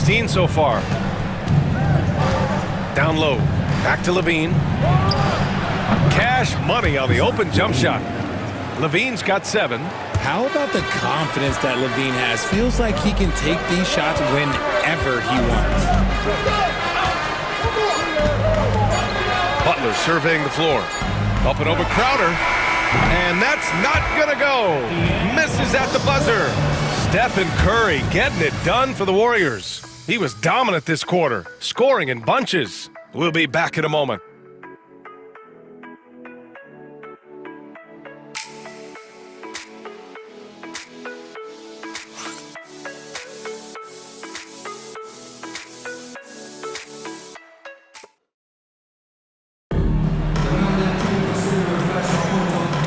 16 so far. Down low. Back to Levine. Cash money on the open jump shot. Levine's got 7. How about the confidence that Levine has? Feels like he can take these shots whenever he wants. Butler surveying the floor. Up and over Crowder. And that's not gonna go. Misses at the buzzer. Stephen Curry getting it done for the Warriors. He was dominant this quarter, scoring in bunches. We'll be back in a moment.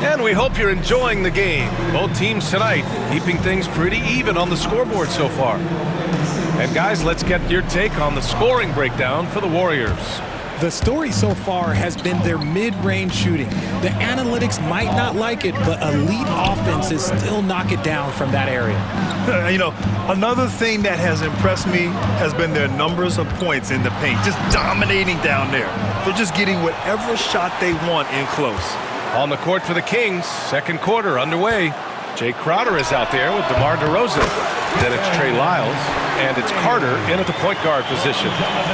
And we hope you're enjoying the game. Both teams tonight keeping things pretty even on the scoreboard so far. And guys, let's get your take on the scoring breakdown for the Warriors. The story so far has been their mid-range shooting. The analytics might not like it, but elite offenses still knock it down from that area. You know, another thing that has impressed me has been their numbers of points in the paint, just dominating down there. They're just getting whatever shot they want in close. On the court for the Kings, second quarter underway. Jay Crowder is out there with DeMar DeRozan. Then it's Trey Lyles, and it's Carter in at the point guard position.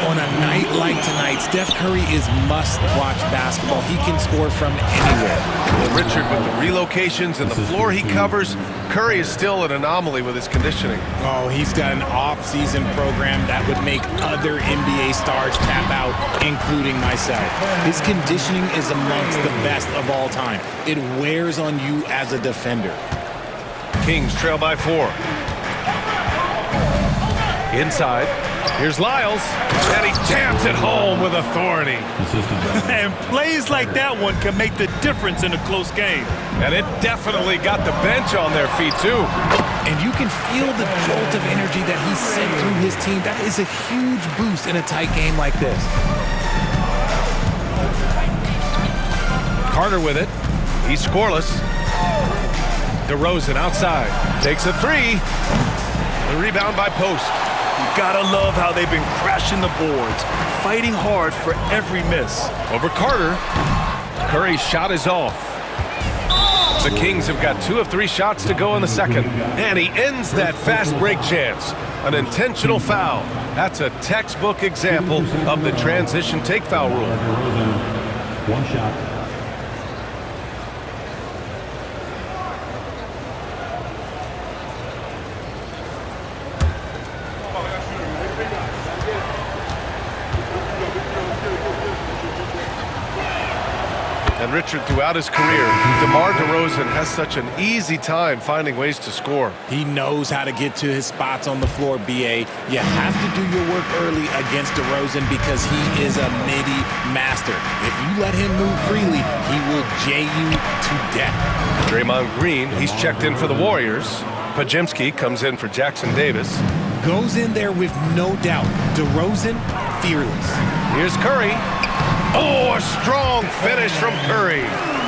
On a night like tonight, Steph Curry is must-watch basketball. He can score from anywhere. Well, Richard, with the relocations and the floor he covers, Curry is still an anomaly with his conditioning. Oh, he's got an off-season program that would make other NBA stars tap out, including myself. His conditioning is amongst the best of all time. It wears on you as a defender. Kings trail by 4. Inside, here's Lyles, and he jams it home with authority. And plays like that one can make the difference in a close game. And it definitely got the bench on their feet, too. And you can feel the jolt of energy that he sent through his team. That is a huge boost in a tight game like this. Carter with it. He's scoreless. DeRozan outside. Takes a 3. The rebound by Post. You gotta love how they've been crashing the boards, fighting hard for every miss. Over Carter. Curry's shot is off. The Kings have got 2 of 3 shots to go in the second. And he ends that fast break chance. An intentional foul. That's a textbook example of the transition take foul rule. One shot. And Richard, throughout his career, DeMar DeRozan has such an easy time finding ways to score. He knows how to get to his spots on the floor, BA. You have to do your work early against DeRozan because he is a midi master. If you let him move freely, he will jay you to death. Draymond Green, he's checked in for the Warriors. Pajemski comes in for Jackson Davis. Goes in there with no doubt. DeRozan, fearless. Here's Curry. Oh, a strong finish from Curry.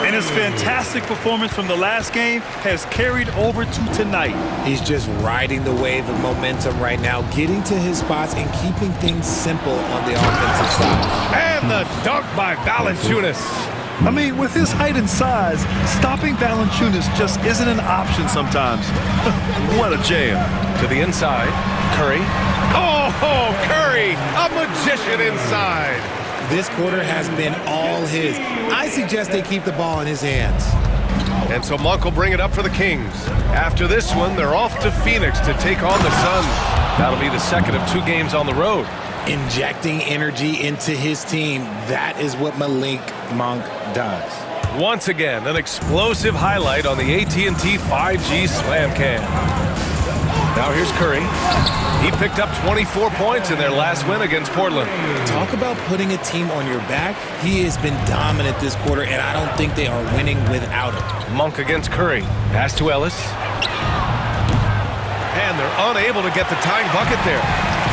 And his fantastic performance from the last game has carried over to tonight. He's just riding the wave of momentum right now, getting to his spots and keeping things simple on the offensive side. And the dunk by Valanciunas. I mean, with his height and size, stopping Valanciunas just isn't an option sometimes. What a jam. To the inside, Curry. Oh, Curry, a magician inside. This quarter has been all his. I suggest they keep the ball in his hands. And so Monk will bring it up for the Kings. After this one, they're off to Phoenix to take on the Suns. That'll be the second of 2 games on the road. Injecting energy into his team, that is what Malik Monk does. Once again, an explosive highlight on the AT&T 5G Slam Cam. Now here's Curry. He picked up 24 points in their last win against Portland. Talk about putting a team on your back. He has been dominant this quarter, and I don't think they are winning without him. Monk against Curry. Pass to Ellis. And they're unable to get the tying bucket there.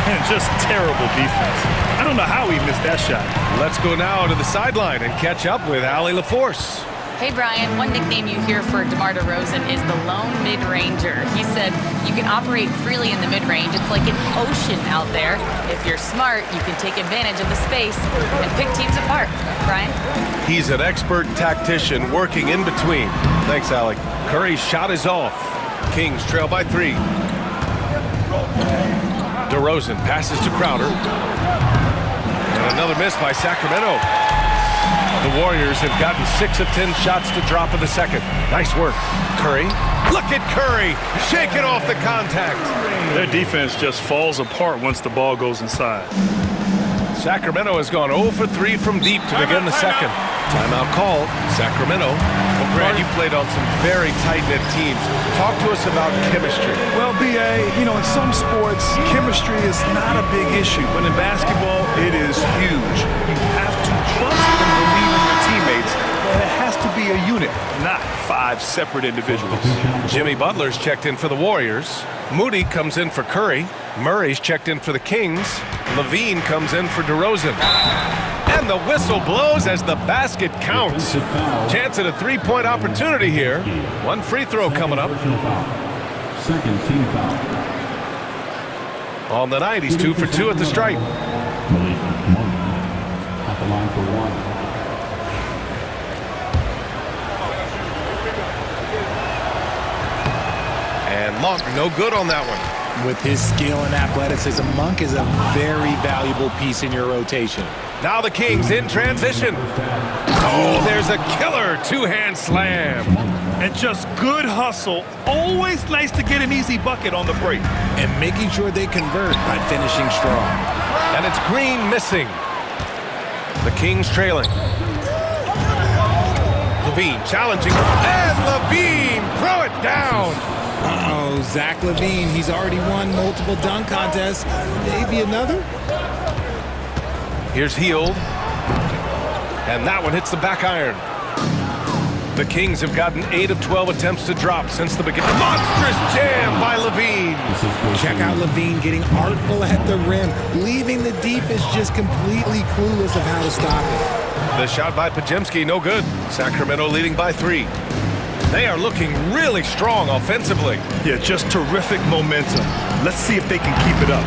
And just terrible defense. I don't know how he missed that shot. Let's go now to the sideline and catch up with Allie LaForce. Hey, Brian, one nickname you hear for DeMar DeRozan is the lone mid-ranger. He said you can operate freely in the mid-range. It's like an ocean out there. If you're smart, you can take advantage of the space and pick teams apart. Brian? He's an expert tactician working in between. Thanks, Alec. Curry's shot is off. Kings trail by 3. DeRozan passes to Crowder. And another miss by Sacramento. The Warriors have gotten 6 of 10 shots to drop in the second. Nice work. Curry. Look at Curry shaking off the contact. Their defense just falls apart once the ball goes inside. Sacramento has gone 0 for 3 from deep to begin the second. Timeout called. Sacramento. Well, Brad, you played on some very tight-knit teams. Talk to us about chemistry. Well, B.A., you know, in some sports, chemistry is not a big issue. But in basketball, it is huge. You have to trust and believe in your teammates. But it has to be a unit, not 5 separate individuals. Jimmy Butler's checked in for the Warriors. Moody comes in for Curry. Murray's checked in for the Kings. Levine comes in for DeRozan. And the whistle blows as the basket counts. Chance at a 3-point opportunity here. 1 free throw coming up. Second team foul. On the night, he's 2 for 2 at the stripe. At the line for 1. And Monk, no good on that one. With his skill and athleticism, Monk is a very valuable piece in your rotation. Now the Kings in transition. Oh, there's a killer 2-hand slam. And just good hustle. Always nice to get an easy bucket on the break. And making sure they convert by finishing strong. And it's Green missing. The Kings trailing. Levine challenging. And Levine, throw it down. Uh-oh, Zach LaVine, he's already won multiple dunk contests. Maybe another? Here's Hield. And that one hits the back iron. The Kings have gotten 8 of 12 attempts to drop since the beginning. Monstrous jam by Levine. Check out LaVine getting artful at the rim, leaving the defense just completely clueless of how to stop it. The shot by Podziemski, no good. Sacramento leading by 3. They are looking really strong offensively. Yeah, just terrific momentum. Let's see if they can keep it up.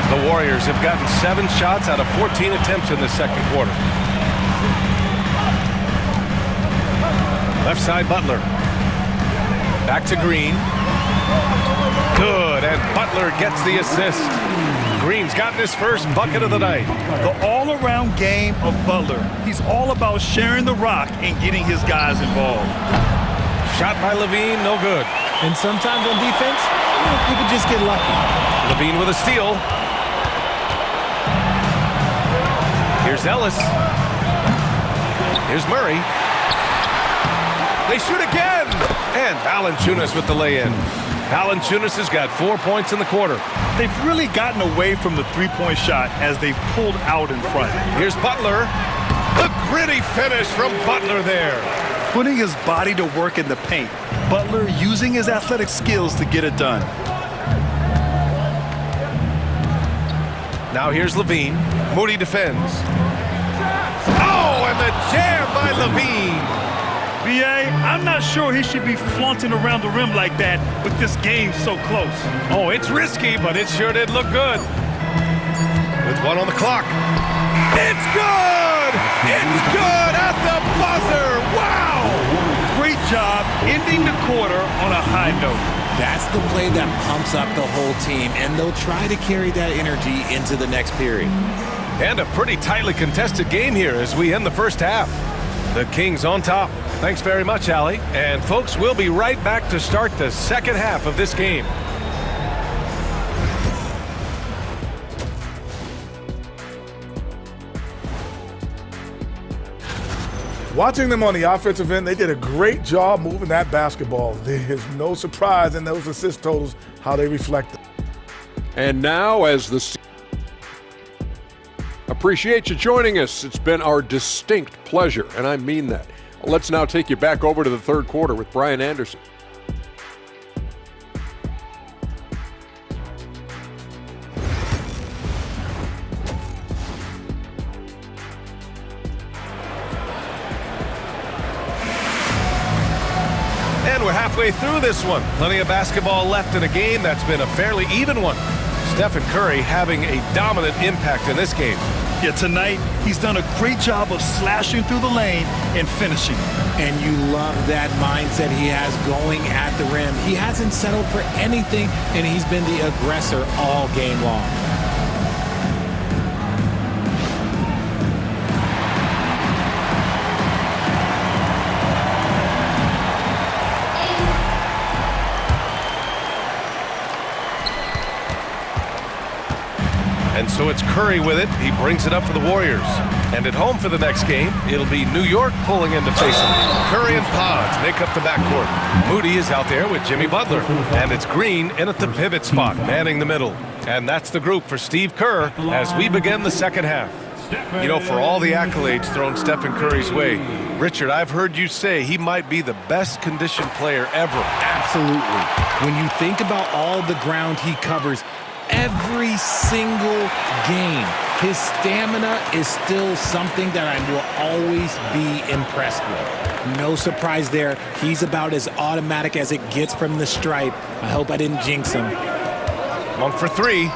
The Warriors have gotten 7 shots out of 14 attempts in the second quarter. Left side, Butler. Back to Green. Good, and Butler gets the assist. Green's gotten his first bucket of the night. The all-around game of Butler. He's all about sharing the rock and getting his guys involved. Shot by Levine, no good. And sometimes on defense, you can just get lucky. Levine with a steal. Here's Ellis. Here's Murray. They shoot again. And Valanciunas with the lay-in. Valanciunas has got 4 points in the quarter. They've really gotten away from the three-point shot as they've pulled out in front. Here's Butler. The gritty finish from Butler there. Putting his body to work in the paint. Butler using his athletic skills to get it done. Now here's Levine. Moody defends. Oh, and the jam by Levine. B.A., I'm not sure he should be flaunting around the rim like that with this game so close. Oh, it's risky, but it sure did look good. With 1 on the clock. It's good! It's good at the buzzer! Wow! Great job ending the quarter on a high note. That's the play that pumps up the whole team, and they'll try to carry that energy into the next period. And a pretty tightly contested game here as we end the first half. The Kings on top. Thanks very much, Allie. And folks, we'll be right back to start the second half of this game. Watching them on the offensive end, they did a great job moving that basketball. There's no surprise in those assist totals, how they reflect them. And now, as the appreciate you joining us. It's been our distinct pleasure, and I mean that. Let's now take you back over to the third quarter with Brian Anderson. we're halfway through this one. Plenty of basketball left in a game that's been a fairly even one. Stephen Curry having a dominant impact in this game. Yeah, tonight he's done a great job of slashing through the lane and finishing. And you love that mindset he has going at the rim. He hasn't settled for anything, and he's been the aggressor all game long. And so it's Curry with it. He brings it up for the Warriors. And at home for the next game, it'll be New York pulling in to face him. Curry and Pods make up the backcourt. Moody is out there with Jimmy Butler. And it's Green in at the pivot spot, manning the middle. And that's the group for Steve Kerr as we begin the second half. You know, for all the accolades thrown Stephen Curry's way, Richard, I've heard you say he might be the best conditioned player ever. Absolutely. When you think about all the ground he covers, every single game, his stamina is still something that I will always be impressed with. No surprise there. He's about as automatic as it gets from the stripe. I hope I didn't jinx him. Monk for three.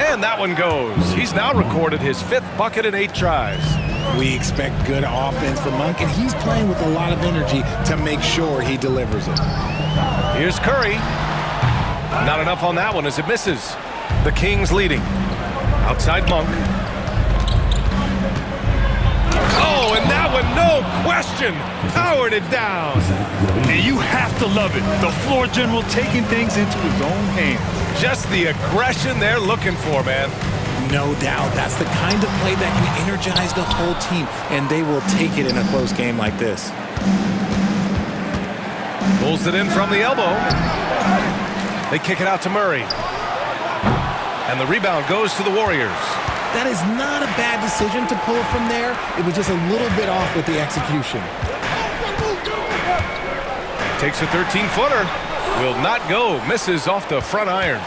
And that one goes. He's now recorded his 5th bucket in 8 tries. We expect good offense from Monk, and he's playing with a lot of energy to make sure he delivers it. Here's Curry. Not enough on that one as it misses. The Kings leading. Outside Monk. Oh, and that one, no question, powered it down. And you have to love it. The floor general taking things into his own hands. Just the aggression they're looking for, man. No doubt. That's the kind of play that can energize the whole team, and they will take it in a close game like this. Pulls it in from the elbow. They kick it out to Murray. And the rebound goes to the Warriors. That is not a bad decision to pull from there. It was just a little bit off with the execution. Takes a 13-footer. Will not go. Misses off the front iron.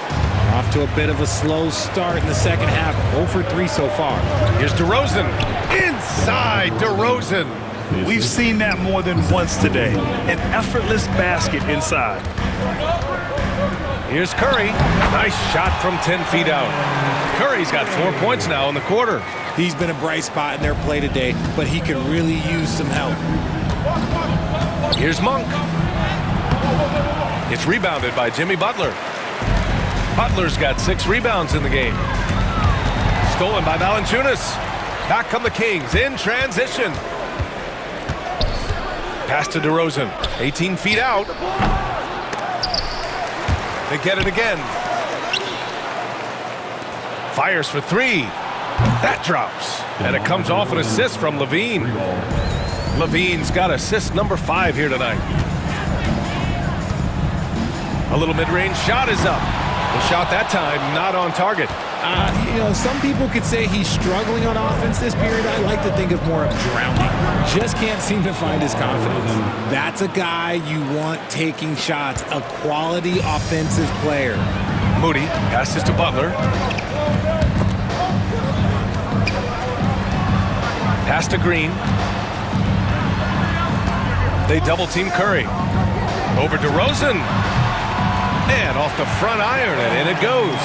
Off to a bit of a slow start in the second half. 0 for 3 so far. Here's DeRozan. Inside DeRozan. We've seen that more than once today. An effortless basket inside. Here's Curry. Nice shot from 10 feet out. Curry's got 4 points now in the quarter. He's been a bright spot in their play today, but he could really use some help. Here's Monk. It's rebounded by Jimmy Butler. Butler's got 6 rebounds in the game. Stolen by Valanciunas. Back come the Kings in transition. Pass to DeRozan. 18 feet out. They get it again. Fires for 3. That drops. And it comes off an assist from Levine. Levine's got assist number 5 here tonight. A little mid-range shot is up. The shot that time not on target. You know, some people could say he's struggling on offense this period. I like to think of more of drowning. Just can't seem to find his confidence. That's a guy you want taking shots, a quality offensive player. Moody passes to Butler. Pass to Green. They double-team Curry. Over DeRozan. And off the front iron, and in it goes.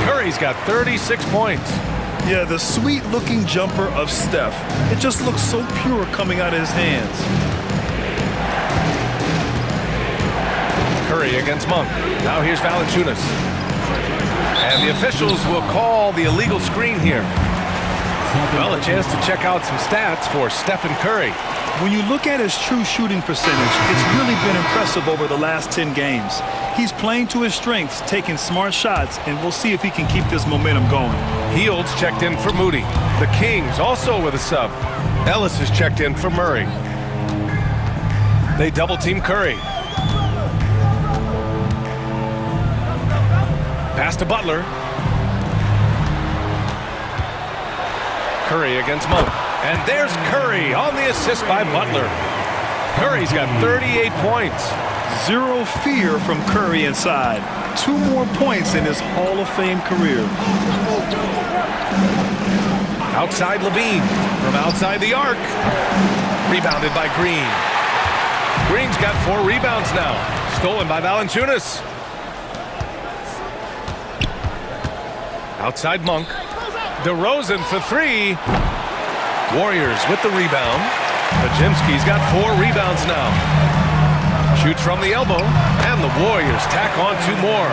Curry's got 36 points. Yeah, the sweet-looking jumper of Steph. It just looks so pure coming out of his hands. Curry against Monk. Now here's Valanciunas. And the officials will call the illegal screen here. Well, a chance to check out some stats for Stephen Curry. When you look at his true shooting percentage, it's really been impressive over the last 10 games. He's playing to his strengths, taking smart shots, and we'll see if he can keep this momentum going. Hields checked in for Moody. The Kings also with a sub. Ellis is checked in for Murray. They double-team Curry. Pass to Butler. Curry against Monk. And there's Curry on the assist by Butler. Curry's got 38 points. Zero fear from Curry inside. 2 more points in his Hall of Fame career. Outside Levine. From outside the arc. Rebounded by Green. Green's got 4 rebounds now. Stolen by Valanciunas. Outside Monk. DeRozan for 3. Warriors with the rebound. Pajimski's got 4 rebounds now. Shoots from the elbow, and the Warriors tack on 2 more.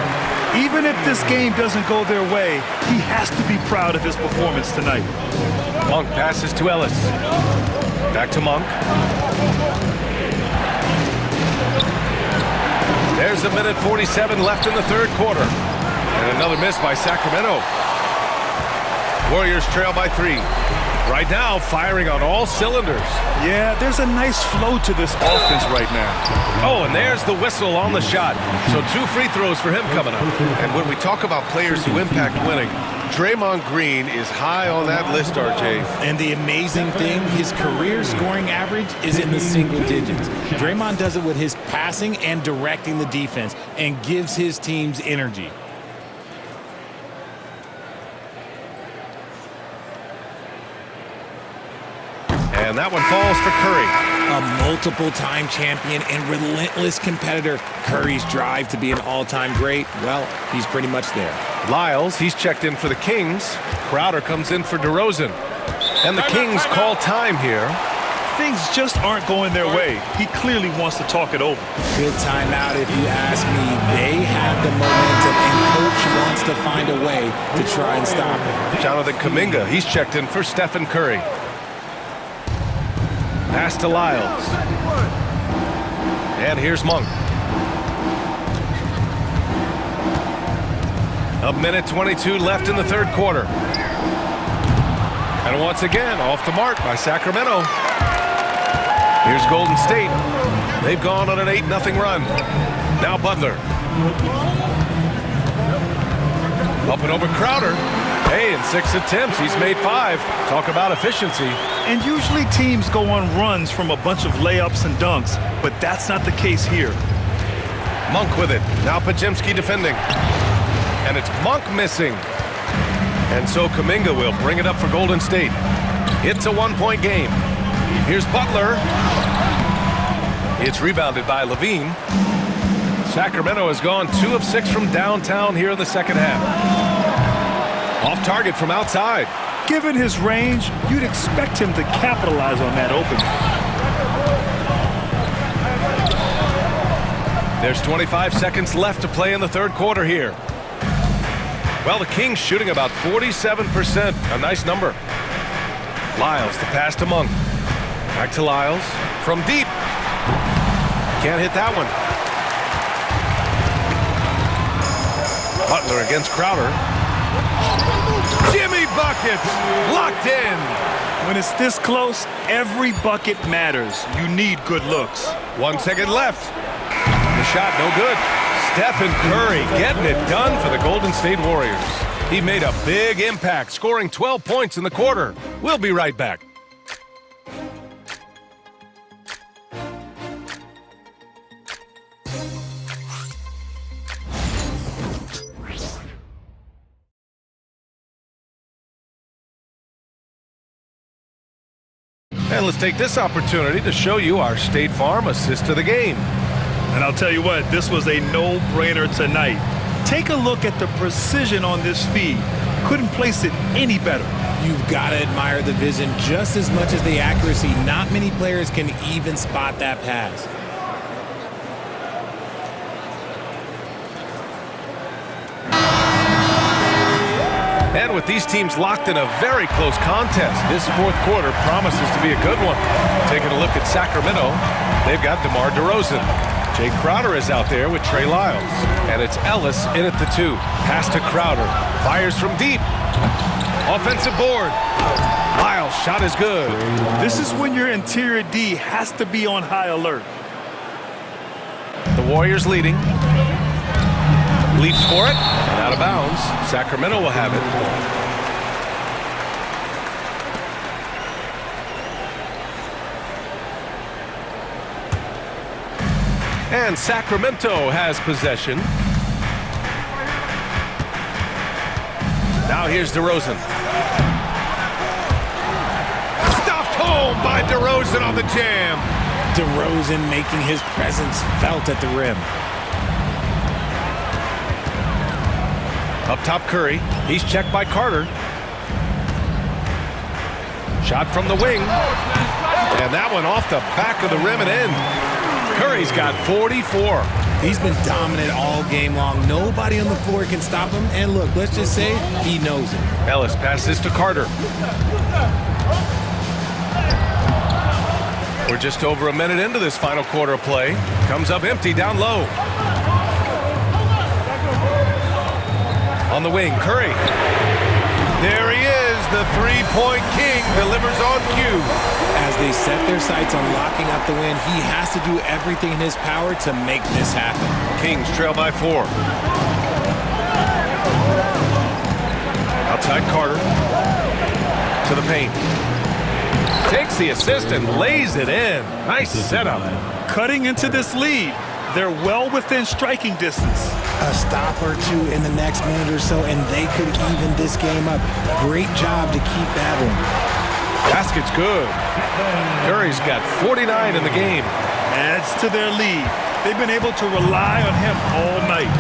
Even if this game doesn't go their way, he has to be proud of his performance tonight. Monk passes to Ellis. Back to Monk. There's a minute 47 left in the third quarter. And another miss by Sacramento. Warriors trail by 3. Right now, firing on all cylinders. Yeah, there's a nice flow to this offense right now. Oh, and there's the whistle on the shot. So 2 free throws for him coming up. And when we talk about players who impact winning, Draymond Green is high on that list, RJ. And the amazing thing, his career scoring average is in the single digits. Draymond does it with his passing and directing the defense and gives his teams energy. And that one falls for Curry. A multiple-time champion and relentless competitor. Curry's drive to be an all-time great, well, he's pretty much there. Lyles, he's checked in for the Kings. Crowder comes in for DeRozan. And the Kings call time here. Things just aren't going their way. He clearly wants to talk it over. Good timeout if you ask me. They have the momentum, and coach wants to find a way to try and stop it. Jonathan Kuminga, he's checked in for Stephen Curry. Pass to Lyles. And here's Monk. A minute 22 left in the third quarter. And once again, off the mark by Sacramento. Here's Golden State. They've gone on an 8-0 run. Now Butler. Up and over Crowder. Hey, in 6 attempts, he's made 5. Talk about efficiency. And usually teams go on runs from a bunch of layups and dunks, but that's not the case here. Monk with it. Now Pajimski defending. And it's Monk missing. And so Kuminga will bring it up for Golden State. It's a 1-point game. Here's Butler. It's rebounded by Levine. Sacramento has gone 2 of 6 from downtown here in the second half. Off target from outside. Given his range, you'd expect him to capitalize on that opening. There's 25 seconds left to play in the third quarter here. Well, the Kings shooting about 47%. A nice number. Lyles, the pass to Monk. Back to Lyles. From deep. Can't hit that one. Butler against Crowder. Jimmy buckets, locked in. When it's this close, every bucket matters. You need good looks. 1 second left. The shot no good. Stephen Curry getting it done for the Golden State Warriors. He made a big impact, scoring 12 points in the quarter. We'll be right back. And let's take this opportunity to show you our State Farm assist to the game. And I'll tell you what, this was a no-brainer tonight. Take a look at the precision on this feed. Couldn't place it any better. You've got to admire the vision just as much as the accuracy. Not many players can even spot that pass. And with these teams locked in a very close contest, this fourth quarter promises to be a good one. Taking a look at Sacramento, they've got DeMar DeRozan. Jay Crowder is out there with Trey Lyles. And it's Ellis in at the 2. Pass to Crowder. Fires from deep. Offensive board. Lyles' shot is good. This is when your interior D has to be on high alert. The Warriors leading. Leaps for it, and out of bounds. Sacramento will have it. And Sacramento has possession. Now here's DeRozan. Stuffed home by DeRozan on the jam. DeRozan making his presence felt at the rim. Up top, Curry. He's checked by Carter. Shot from the wing. And that one off the back of the rim and in. Curry's got 44. He's been dominant all game long. Nobody on the floor can stop him. And look, let's just say he knows it. Ellis passes to Carter. We're just over a minute into this final quarter of play. Comes up empty down low. On the wing, Curry. There he is, the three-point king, delivers on cue. As they set their sights on locking up the win, he has to do everything in his power to make this happen. Kings trail by 4. Outside Carter. To the paint. Takes the assist and lays it in. Nice setup. Cutting into this lead. They're well within striking distance. A stop or two in the next minute or so, and they could even this game up. Great job to keep battling. Basket's good. Curry's got 49 in the game. Adds to their lead. They've been able to rely on him all night.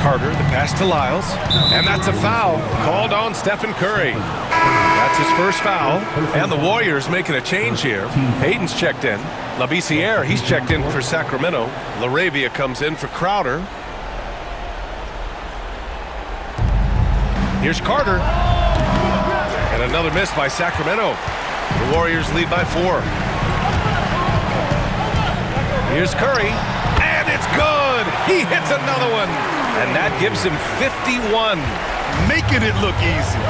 Carter, the pass to Lyles, and that's a foul called on Stephen Curry. That's his first foul, and the Warriors making a change here. Hayden's checked in. Labissiere, he's checked in for Sacramento. LaRavia comes in for Crowder. Here's Carter. And another miss by Sacramento. The Warriors lead by 4. Here's Curry, and it's good! He hits another one, and that gives him 51. Making it look easy.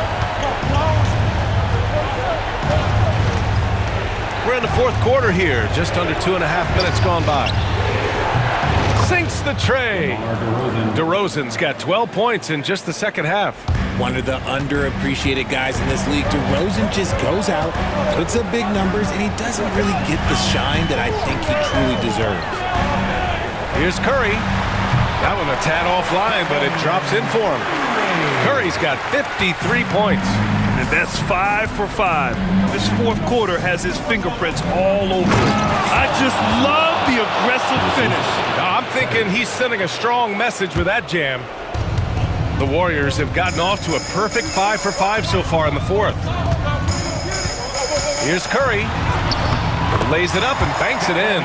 We're in the fourth quarter here, just under 2.5 minutes gone by. Sinks the tray. DeRozan's got 12 points in just the second half. One of the underappreciated guys in this league. DeRozan just goes out, puts up big numbers, and he doesn't really get the shine that I think he truly deserves. Here's Curry. That one a tad offline, but it drops in for him. Curry's got 53 points. And that's 5 for 5. This fourth quarter has his fingerprints all over it. I just love the aggressive finish. I'm thinking he's sending a strong message with that jam. The Warriors have gotten off to a perfect 5 for 5 so far in the fourth. Here's Curry. Lays it up and banks it in.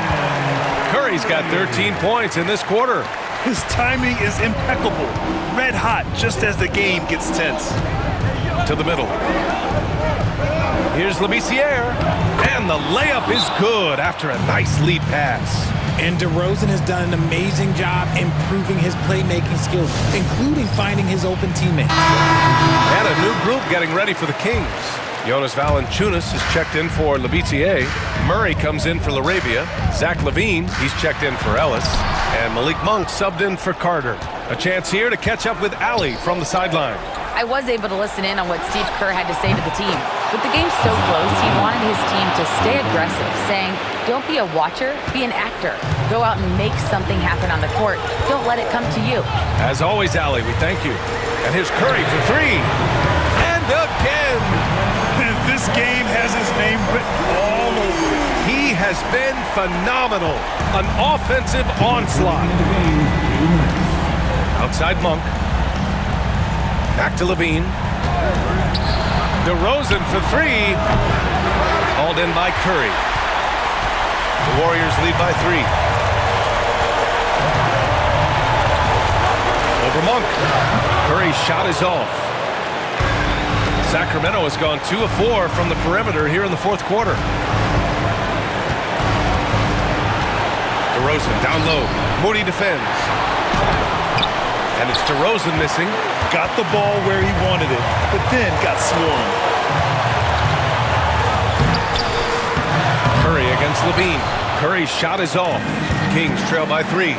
Curry's got 13 points in this quarter. His timing is impeccable. Red hot just as the game gets tense. To the middle. Here's Labissiere. And the layup is good after a nice lead pass. And DeRozan has done an amazing job improving his playmaking skills, including finding his open teammates. And a new group getting ready for the Kings. Jonas Valanciunas is checked in for Labissiere. Murray comes in for LaRavia. Zach LaVine, he's checked in for Ellis. And Malik Monk subbed in for Carter. A chance here to catch up with Allie from the sideline. I was able to listen in on what Steve Kerr had to say to the team. With the game so close, he wanted his team to stay aggressive, saying, don't be a watcher, be an actor. Go out and make something happen on the court. Don't let it come to you. As always, Allie, we thank you. And here's Curry for 3. And again! And this game has his name written all over it. He has been phenomenal. An offensive onslaught. Outside Monk. Back to LaVine. DeRozan for 3. Hauled in by Curry. The Warriors lead by 3. Over Monk. Curry's shot is off. Sacramento has gone 2 of 4 from the perimeter here in the fourth quarter. DeRozan down low. Moody defends. And it's DeRozan missing. Got the ball where he wanted it, but then got swarmed. Curry against LaVine. Curry's shot is off. Kings trail by 3.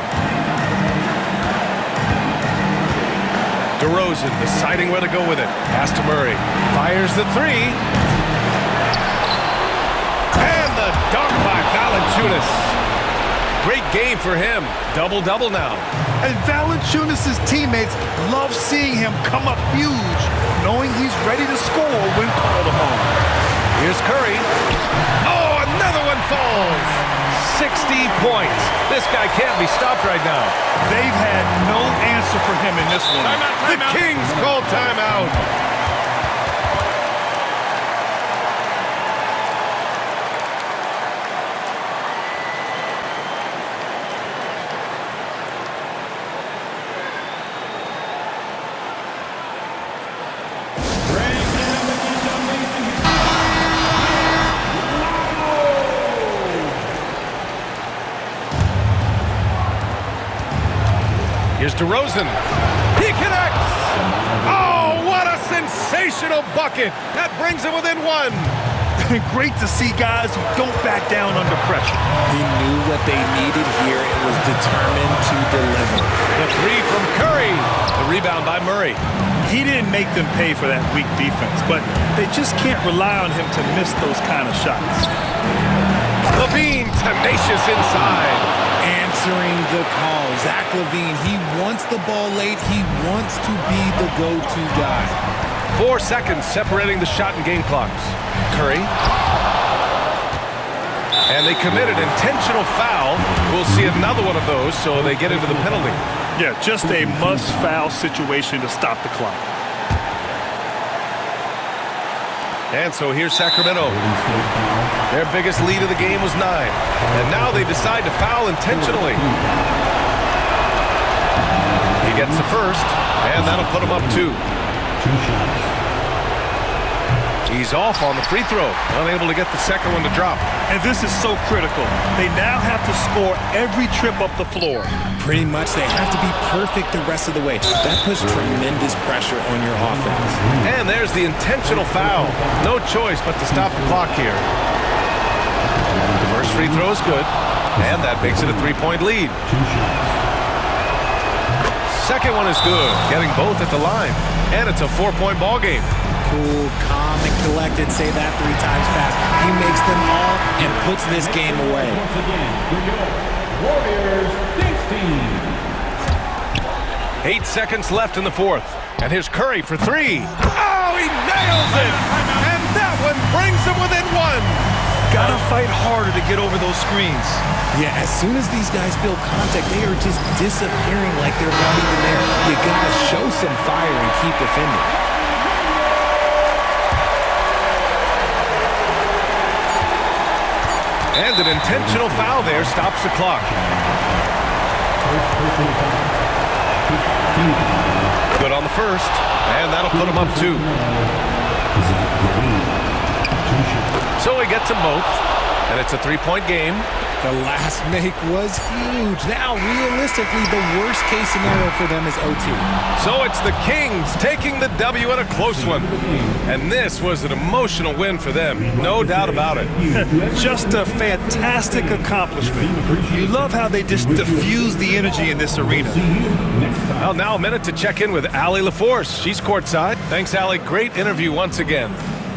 DeRozan deciding where to go with it. Pass to Murray. Fires the 3. And the dunk by Valanciunas. Great game for him. Double-double now. And Valanciunas' teammates love seeing him come up huge, knowing he's ready to score when called upon. Here's Curry. Oh, another Another one falls. 60 points. This guy can't be stopped right now. They've had no answer for him in this one. The Kings call timeout. Here's DeRozan. He connects. Oh, what a sensational bucket. That brings him within one. Great to see guys who don't back down under pressure. He knew what they needed here and was determined to deliver. The three from Curry. The rebound by Murray. He didn't make them pay for that weak defense, but they just can't rely on him to miss those kind of shots. LaVine tenacious inside. Answering the call. Zach LaVine, he wants the ball late. He wants to be the go-to guy. 4 seconds separating the shot and game clocks. Curry. And they committed intentional foul. We'll see another one of those, so they get into the penalty. Yeah, just a must-foul situation to stop the clock. And so here's Sacramento. Their biggest lead of the game was 9. And now they decide to foul intentionally. He gets the first, and that'll put him up 2. 2 shots. He's off on the free throw, unable to get the second one to drop. And this is so critical. They now have to score every trip up the floor. Pretty much they have to be perfect the rest of the way. That puts tremendous pressure on your offense. And there's the intentional foul. No choice but to stop the clock here. The first free throw is good, and that makes it a 3-point lead. 2 shots. Second one is good, getting both at the line. And it's a 4-point ball game. Cool, calm, and collected. Say that 3 times fast. He makes them all and puts this game away. Once again, your Warriors Kings team. 8 seconds left in the fourth. And here's Curry for 3. Oh, he nails it! And that one brings him within 1. Gotta fight harder to get over those screens. Yeah, as soon as these guys feel contact, they are just disappearing like they're not even there. You gotta show some fire and keep defending. And an intentional foul there stops the clock. Good on the first, and that'll put him up 2. So he gets them both, and it's a 3-point game. The last make was huge. Now, realistically, the worst-case scenario for them is OT. So it's the Kings taking the W in a close one. And this was an emotional win for them, no doubt about it. Just a fantastic accomplishment. You love how they just diffuse the energy in this arena. Well, now a minute to check in with Allie LaForce. She's courtside. Thanks, Allie. Great interview once again.